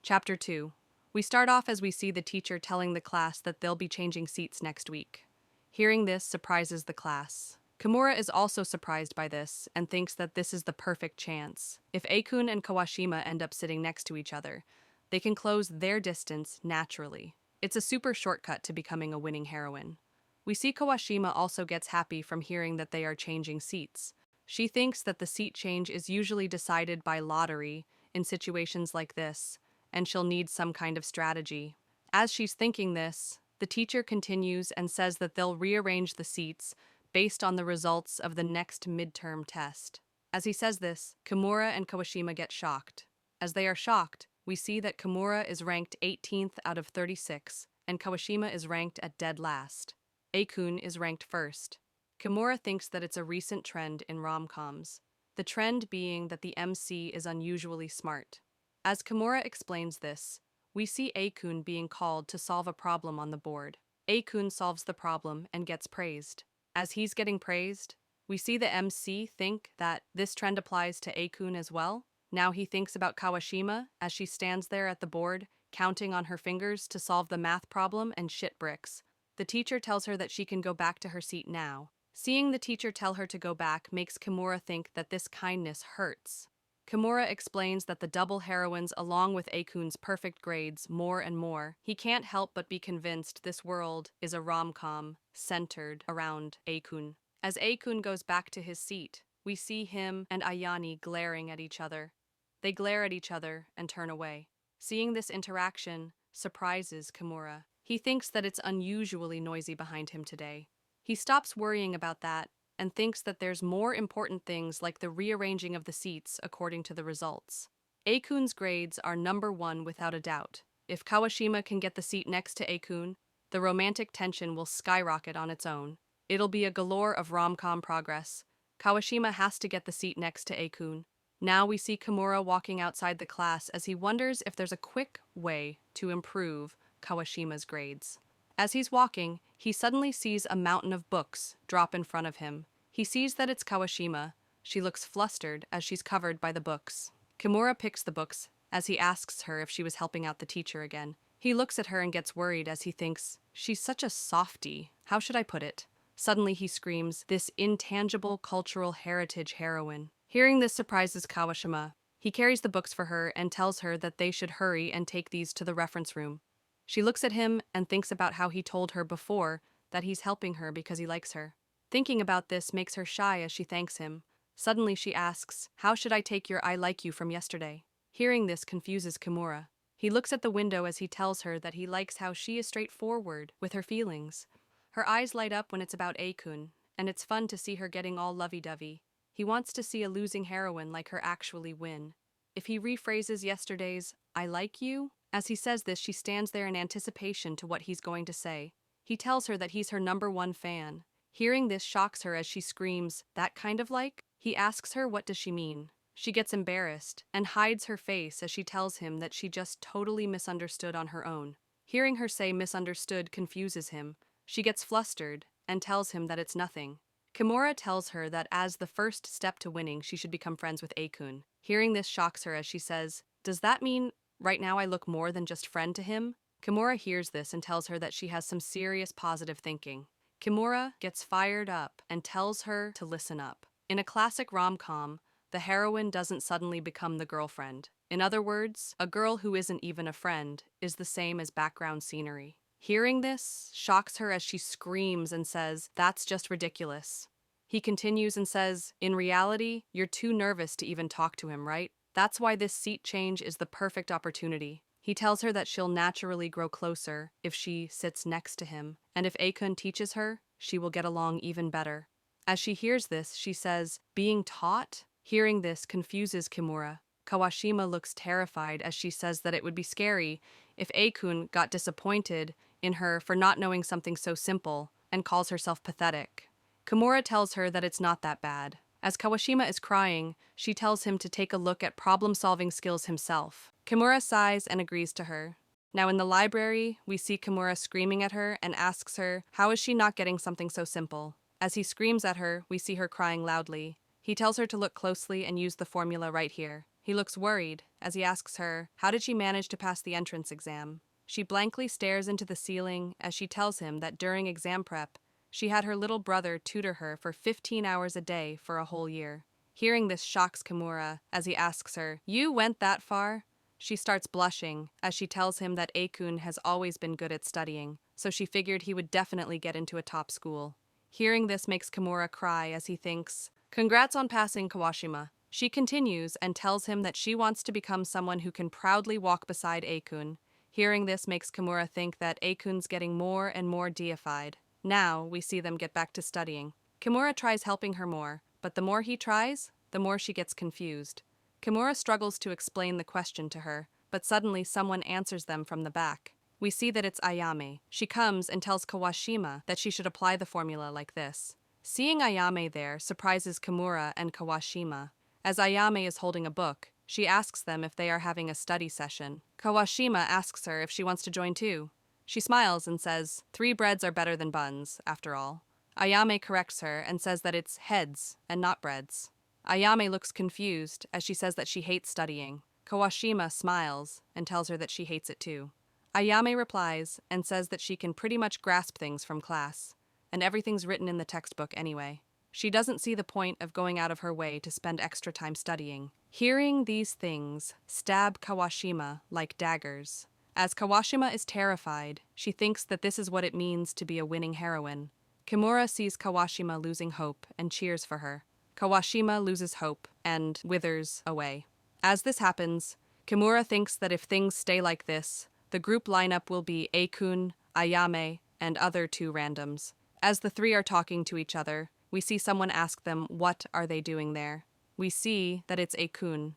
Chapter 2. We start off as we see the teacher telling the class that they'll be changing seats next week. Hearing this surprises the class. Kimura is also surprised by this and thinks that this is the perfect chance. If Akun and Kawashima end up sitting next to each other, they can close their distance naturally. It's a super shortcut to becoming a winning heroine. We see Kawashima also gets happy from hearing that they are changing seats. She thinks that the seat change is usually decided by lottery in situations like this, and she'll need some kind of strategy. As she's thinking this, the teacher continues and says that they'll rearrange the seats based on the results of the next midterm test. As he says this, Kimura and Kawashima get shocked. As they are shocked, we see that Kimura is ranked 18th out of 36, and Kawashima is ranked at dead last. Akun is ranked first. Kimura thinks that it's a recent trend in rom-coms, the trend being that the MC is unusually smart. As Kimura explains this, we see Akun being called to solve a problem on the board. Akun solves the problem and gets praised. As he's getting praised, we see the MC think that this trend applies to Akun as well. Now he thinks about Kawashima as she stands there at the board, counting on her fingers to solve the math problem and shit bricks. The teacher tells her that she can go back to her seat now. Seeing the teacher tell her to go back makes Kimura think that this kindness hurts. Kimura explains that the double heroines, along with Akun's perfect grades, more and more, he can't help but be convinced this world is a rom-com centered around Akun. As Akun goes back to his seat, we see him and Ayani glaring at each other. They glare at each other and turn away. Seeing this interaction surprises Kimura. He thinks that it's unusually noisy behind him today. He stops worrying about that and thinks that there's more important things like the rearranging of the seats according to the results. Akun's grades are number 1 without a doubt. If Kawashima can get the seat next to Akun, the romantic tension will skyrocket on its own. It'll be a galore of rom-com progress. Kawashima has to get the seat next to Akun. Now we see Kimura walking outside the class as he wonders if there's a quick way to improve Kawashima's grades. As he's walking, he suddenly sees a mountain of books drop in front of him. He sees that it's Kawashima. She looks flustered as she's covered by the books. Kimura picks the books as he asks her if she was helping out the teacher again. He looks at her and gets worried as he thinks, she's such a softie. How should I put it? Suddenly he screams, this intangible cultural heritage heroine. Hearing this surprises Kawashima. He carries the books for her and tells her that they should hurry and take these to the reference room. She looks at him and thinks about how he told her before that he's helping her because he likes her. Thinking about this makes her shy as she thanks him. Suddenly she asks, how should I take your I like you from yesterday? Hearing this confuses Kimura. He looks at the window as he tells her that he likes how she is straightforward with her feelings. Her eyes light up when it's about Akun, and it's fun to see her getting all lovey-dovey. He wants to see a losing heroine like her actually win. If he rephrases yesterday's I like you, as he says this, she stands there in anticipation to what he's going to say. He tells her that he's her number 1 fan. Hearing this shocks her as she screams, that kind of like? He asks her what does she mean. She gets embarrassed and hides her face as she tells him that she just totally misunderstood on her own. Hearing her say misunderstood confuses him. She gets flustered and tells him that it's nothing. Kimura tells her that as the first step to winning, she should become friends with Akun. Hearing this shocks her as she says, does that mean right now I look more than just friend to him? Kimura hears this and tells her that she has some serious positive thinking. Kimura gets fired up and tells her to listen up. In a classic rom-com, the heroine doesn't suddenly become the girlfriend. In other words, a girl who isn't even a friend is the same as background scenery. Hearing this shocks her as she screams and says, that's just ridiculous. He continues and says, in reality, you're too nervous to even talk to him, right? That's why this seat change is the perfect opportunity. He tells her that she'll naturally grow closer if she sits next to him, and if Akun teaches her, she will get along even better. As she hears this, she says, being taught? Hearing this confuses Kimura. Kawashima looks terrified as she says that it would be scary if Akun got disappointed in her for not knowing something so simple and calls herself pathetic. Kimura tells her that it's not that bad. As Kawashima is crying, she tells him to take a look at problem-solving skills himself. Kimura sighs and agrees to her. Now in the library, we see Kimura screaming at her and asks her, how is she not getting something so simple? As he screams at her, we see her crying loudly. He tells her to look closely and use the formula right here. He looks worried as he asks her, how did she manage to pass the entrance exam? She blankly stares into the ceiling as she tells him that during exam prep, she had her little brother tutor her for 15 hours a day for a whole year. Hearing this shocks Kimura as he asks her, "You went that far?" She starts blushing as she tells him that Akun has always been good at studying, so she figured he would definitely get into a top school. Hearing this makes Kimura cry as he thinks, "Congrats on passing, Kawashima." She continues and tells him that she wants to become someone who can proudly walk beside Akun. Hearing this makes Kimura think that Akun's getting more and more deified. Now we see them get back to studying. Kimura tries helping her more, but the more he tries, the more she gets confused. Kimura struggles to explain the question to her, but suddenly someone answers them from the back. We see that it's Ayame. She comes and tells Kawashima that she should apply the formula like this. Seeing Ayame there surprises Kimura and Kawashima. As Ayame is holding a book, she asks them if they are having a study session. Kawashima asks her if she wants to join too. She smiles and says, 3 breads are better than buns, after all. Ayame corrects her and says that it's heads and not breads. Ayame looks confused as she says that she hates studying. Kawashima smiles and tells her that she hates it too. Ayame replies and says that she can pretty much grasp things from class, and everything's written in the textbook anyway. She doesn't see the point of going out of her way to spend extra time studying. Hearing these things stab Kawashima like daggers. As Kawashima is terrified, she thinks that this is what it means to be a winning heroine. Kimura sees Kawashima losing hope and cheers for her. Kawashima loses hope and withers away. As this happens, Kimura thinks that if things stay like this, the group lineup will be Akun, Ayame, and other 2 randoms. As the 3 are talking to each other, we see someone ask them what are they doing there. We see that it's Akun.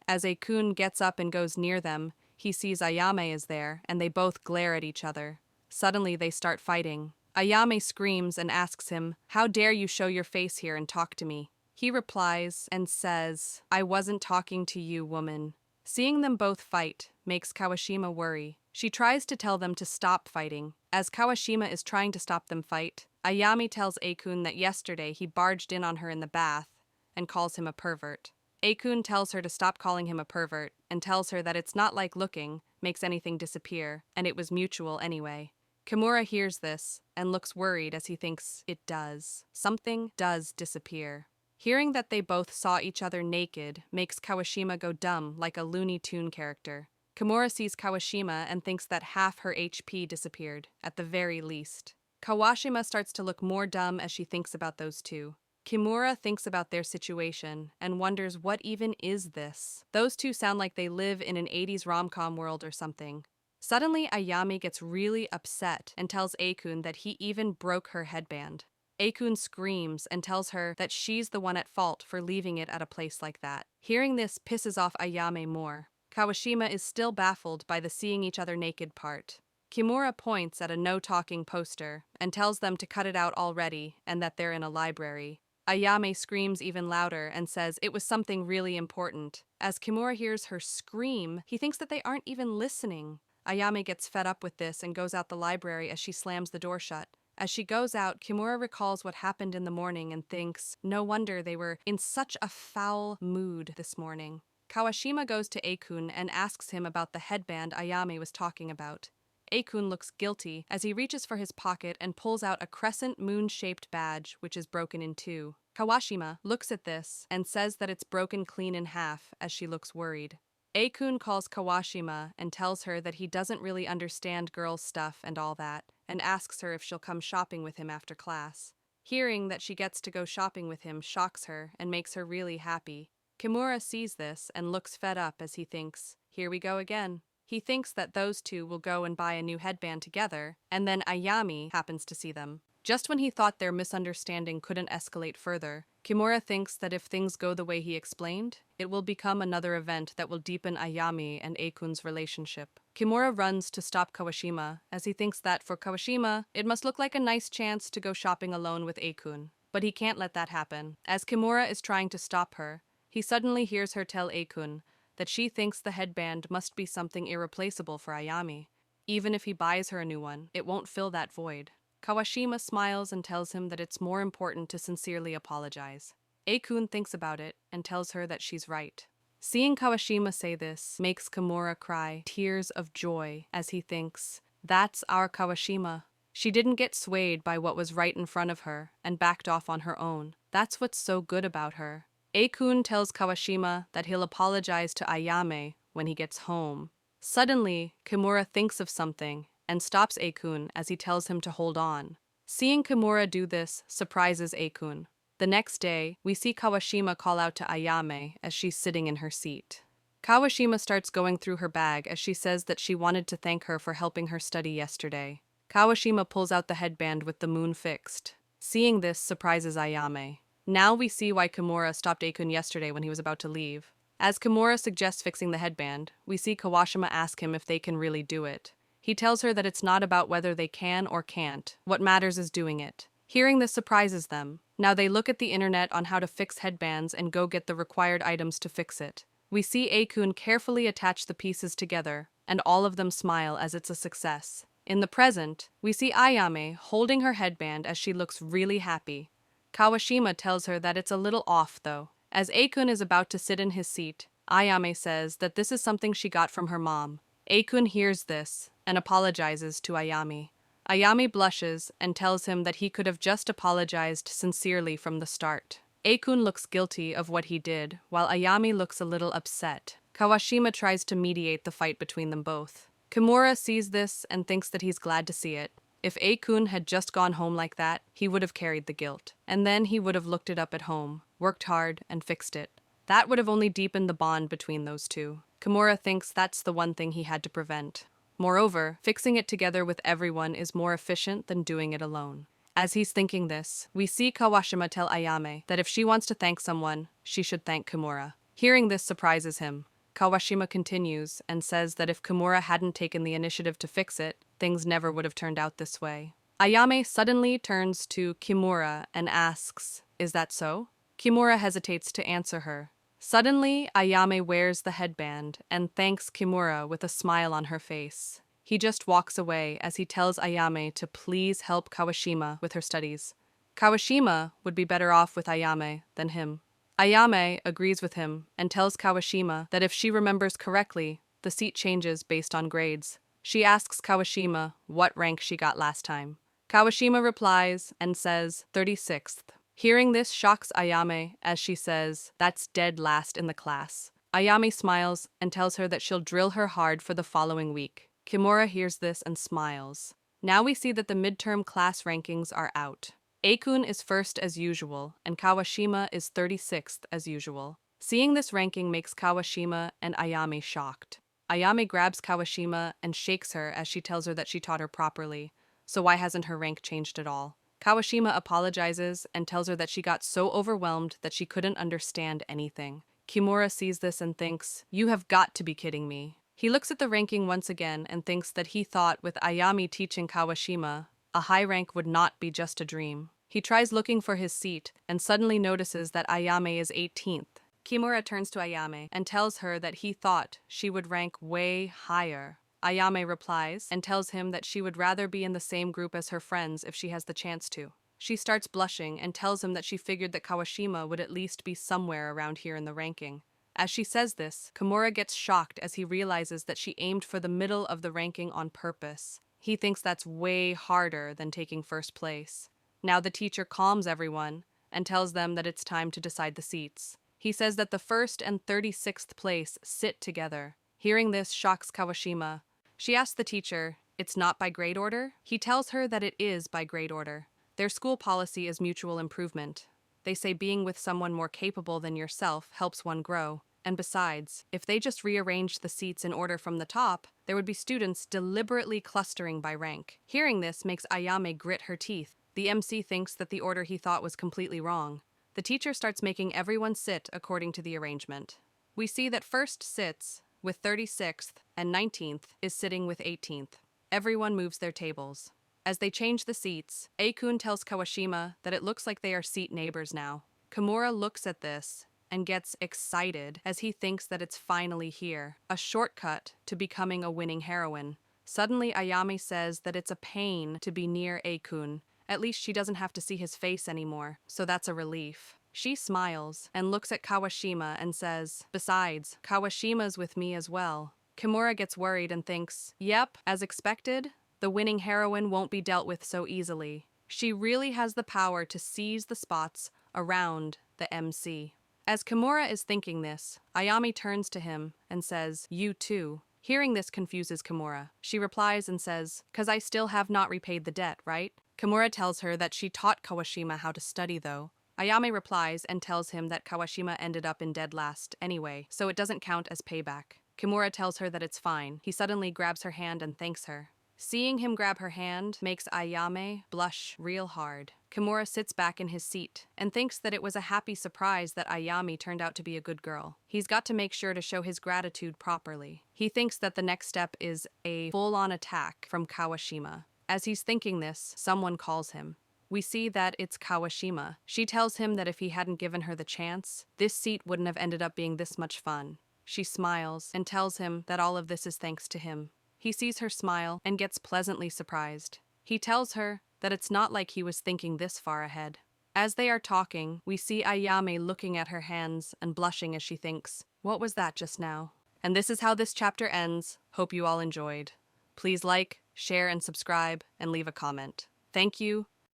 As Akun gets up and goes near them, he sees Ayame is there, and they both glare at each other. Suddenly they start fighting. Ayame screams and asks him, "How dare you show your face here and talk to me?" He replies and says, "I wasn't talking to you, woman." Seeing them both fight makes Kawashima worry. She tries to tell them to stop fighting. As Kawashima is trying to stop them fight, Ayame tells Akun that yesterday he barged in on her in the bath and calls him a pervert. Akun tells her to stop calling him a pervert and tells her that it's not like looking makes anything disappear, and it was mutual anyway. Kimura hears this and looks worried as he thinks it does. Something does disappear. Hearing that they both saw each other naked makes Kawashima go dumb like a Looney Tune character. Kimura sees Kawashima and thinks that half her HP disappeared, at the very least. Kawashima starts to look more dumb as she thinks about those 2. Kimura thinks about their situation and wonders what even is this. Those 2 sound like they live in an 80s rom-com world or something. Suddenly, Ayame gets really upset and tells Akun that he even broke her headband. Akun screams and tells her that she's the one at fault for leaving it at a place like that. Hearing this pisses off Ayame more. Kawashima is still baffled by the seeing each other naked part. Kimura points at a no-talking poster and tells them to cut it out already and that they're in a library. Ayame screams even louder and says it was something really important. As Kimura hears her scream, he thinks that they aren't even listening. Ayame gets fed up with this and goes out the library as she slams the door shut. As she goes out, Kimura recalls what happened in the morning and thinks, no wonder they were in such a foul mood this morning. Kawashima goes to Akun and asks him about the headband Ayame was talking about. Akun looks guilty as he reaches for his pocket and pulls out a crescent moon-shaped badge, which is broken in 2. Kawashima looks at this and says that it's broken clean in half as she looks worried. Akun calls Kawashima and tells her that he doesn't really understand girls' stuff and all that, and asks her if she'll come shopping with him after class. Hearing that she gets to go shopping with him shocks her and makes her really happy. Kimura sees this and looks fed up as he thinks, here we go again. He thinks that those 2 will go and buy a new headband together, and then Ayame happens to see them. Just when he thought their misunderstanding couldn't escalate further, Kimura thinks that if things go the way he explained, it will become another event that will deepen Ayame and Akun's relationship. Kimura runs to stop Kawashima, as he thinks that for Kawashima, it must look like a nice chance to go shopping alone with Akun. But he can't let that happen. As Kimura is trying to stop her, he suddenly hears her tell Akun that she thinks the headband must be something irreplaceable for Ayame. Even if he buys her a new one, it won't fill that void. Kawashima smiles and tells him that it's more important to sincerely apologize. Akun thinks about it and tells her that she's right. Seeing Kawashima say this makes Kimura cry tears of joy as he thinks, that's our Kawashima. She didn't get swayed by what was right in front of her and backed off on her own. That's what's so good about her. Akun tells Kawashima that he'll apologize to Ayame when he gets home. Suddenly, Kimura thinks of something and stops Akun as he tells him to hold on. Seeing Kimura do this surprises Akun. The next day, we see Kawashima call out to Ayame as she's sitting in her seat. Kawashima starts going through her bag as she says that she wanted to thank her for helping her study yesterday. Kawashima pulls out the headband with the moon fixed. Seeing this surprises Ayame. Now we see why Kimura stopped Akun yesterday when he was about to leave. As Kimura suggests fixing the headband, we see Kawashima ask him if they can really do it. He tells her that it's not about whether they can or can't. What matters is doing it. Hearing this surprises them. Now they look at the internet on how to fix headbands and go get the required items to fix it. We see Akun carefully attach the pieces together, and all of them smile as it's a success. In the present, we see Ayame holding her headband as she looks really happy. Kawashima tells her that it's a little off though. As Akun is about to sit in his seat, Ayame says that this is something she got from her mom. Akun hears this and apologizes to Ayame. Ayame blushes and tells him that he could have just apologized sincerely from the start. Akun looks guilty of what he did, while Ayame looks a little upset. Kawashima tries to mediate the fight between them both. Kimura sees this and thinks that he's glad to see it. If Akun had just gone home like that, he would have carried the guilt. And then he would have looked it up at home, worked hard, and fixed it. That would have only deepened the bond between those two. Kimura thinks that's the one thing he had to prevent. Moreover, fixing it together with everyone is more efficient than doing it alone. As he's thinking this, we see Kawashima tell Ayame that if she wants to thank someone, she should thank Kimura. Hearing this surprises him. Kawashima continues and says that if Kimura hadn't taken the initiative to fix it, things never would have turned out this way. Ayame suddenly turns to Kimura and asks, "Is that so?" Kimura hesitates to answer her. Suddenly, Ayame wears the headband and thanks Kimura with a smile on her face. He just walks away as he tells Ayame to please help Kawashima with her studies. Kawashima would be better off with Ayame than him. Ayame agrees with him and tells Kawashima that if she remembers correctly, the seat changes based on grades. She asks Kawashima what rank she got last time. Kawashima replies and says 36th. Hearing this shocks Ayame as she says, "That's dead last in the class." Ayame smiles and tells her that she'll drill her hard for the following week. Kimura hears this and smiles. Now we see that the midterm class rankings are out. Akun is first as usual, and Kawashima is 36th as usual. Seeing this ranking makes Kawashima and Ayame shocked. Ayame grabs Kawashima and shakes her as she tells her that she taught her properly, so why hasn't her rank changed at all? Kawashima apologizes and tells her that she got so overwhelmed that she couldn't understand anything. Kimura sees this and thinks, "You have got to be kidding me." He looks at the ranking once again and thinks that he thought with Ayame teaching Kawashima, a high rank would not be just a dream. He tries looking for his seat and suddenly notices that Ayame is 18th. Kimura turns to Ayame and tells her that he thought she would rank way higher. Ayame replies and tells him that she would rather be in the same group as her friends if she has the chance to. She starts blushing and tells him that she figured that Kawashima would at least be somewhere around here in the ranking. As she says this, Kimura gets shocked as he realizes that she aimed for the middle of the ranking on purpose. He thinks that's way harder than taking first place. Now the teacher calms everyone and tells them that it's time to decide the seats. He says that the first and 36th place sit together. Hearing this shocks Kawashima. She asks the teacher, "It's not by grade order?" He tells her that it is by grade order. Their school policy is mutual improvement. They say being with someone more capable than yourself helps one grow. And besides, if they just rearranged the seats in order from the top, there would be students deliberately clustering by rank. Hearing this makes Ayame grit her teeth. The MC thinks that the order he thought was completely wrong. The teacher starts making everyone sit according to the arrangement. We see that first sits with 36th and 19th is sitting with 18th. Everyone moves their tables. As they change the seats, Akun tells Kawashima that it looks like they are seat neighbors now. Kimura looks at this and gets excited as he thinks that it's finally here, a shortcut to becoming a winning heroine. Suddenly Ayame says that it's a pain to be near Akun. At least she doesn't have to see his face anymore, so that's a relief. She smiles and looks at Kawashima and says, "Besides, Kawashima's with me as well." Kimura gets worried and thinks, "Yep, as expected, the winning heroine won't be dealt with so easily. She really has the power to seize the spots around the MC." As Kimura is thinking this, Ayami turns to him and says, "You too." Hearing this confuses Kimura. She replies and says, "'Cause I still have not repaid the debt, right?" Kimura tells her that she taught Kawashima how to study though. Ayami replies and tells him that Kawashima ended up in dead last anyway, so it doesn't count as payback. Kimura tells her that it's fine. He suddenly grabs her hand and thanks her. Seeing him grab her hand makes Ayame blush real hard. Kimura sits back in his seat and thinks that it was a happy surprise that Ayami turned out to be a good girl. He's got to make sure to show his gratitude properly. He thinks that the next step is a full-on attack from Kawashima. As he's thinking this, someone calls him. We see that it's Kawashima. She tells him that if he hadn't given her the chance, this seat wouldn't have ended up being this much fun. She smiles and tells him that all of this is thanks to him. He sees her smile and gets pleasantly surprised. He tells her that it's not like he was thinking this far ahead. As they are talking, we see Ayame looking at her hands and blushing as she thinks, "What was that just now?" And this is how this chapter ends. Hope you all enjoyed. Please like, share, and subscribe, and leave a comment. Thank you,